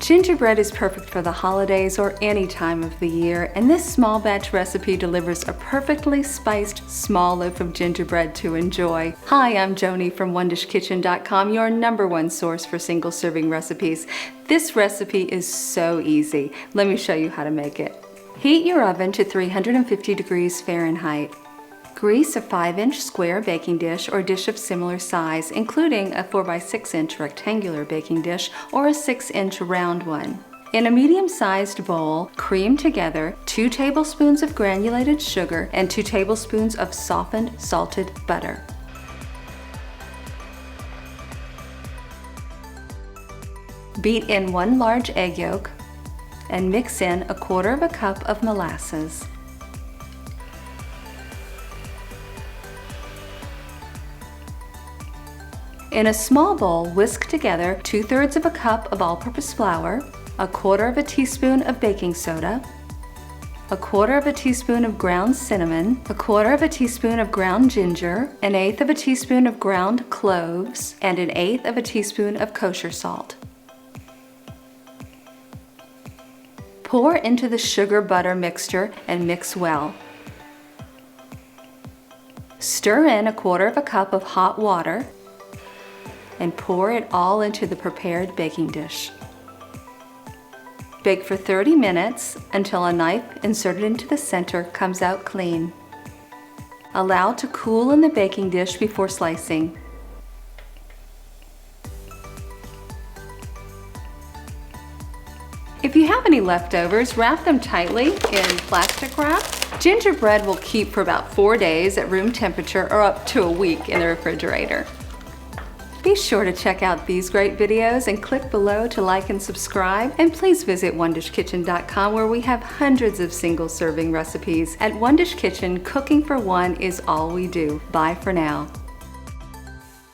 Gingerbread is perfect for the holidays or any time of the year, and this small batch recipe delivers a perfectly spiced small loaf of gingerbread to enjoy. Hi, I'm Joni from OneDishKitchen.com, your #1 source for single serving recipes. This recipe is so easy. Let me show you how to make it. Heat your oven to 350 degrees Fahrenheit. Grease a 5-inch square baking dish or dish of similar size, including a 4x6-inch rectangular baking dish or a 6-inch round one. In a medium-sized bowl, cream together 2 tablespoons of granulated sugar and 2 tablespoons of softened salted butter. Beat in 1 large egg yolk and mix in 1/4 cup of molasses. In a small bowl, whisk together 2/3 cup of all-purpose flour, 1/4 teaspoon of baking soda, 1/4 teaspoon of ground cinnamon, 1/4 teaspoon of ground ginger, 1/8 teaspoon of ground cloves, and 1/8 teaspoon of kosher salt. Pour into the sugar butter mixture and mix well. Stir in 1/4 cup of hot water and pour it all into the prepared baking dish. Bake for 30 minutes until a knife inserted into the center comes out clean. Allow to cool in the baking dish before slicing. If you have any leftovers, wrap them tightly in plastic wrap. Gingerbread will keep for about 4 days at room temperature or up to a week in the refrigerator. Be sure to check out these great videos and click below to like and subscribe. And please visit OneDishKitchen.com, where we have hundreds of single serving recipes. At One Dish Kitchen, cooking for one is all we do. Bye for now.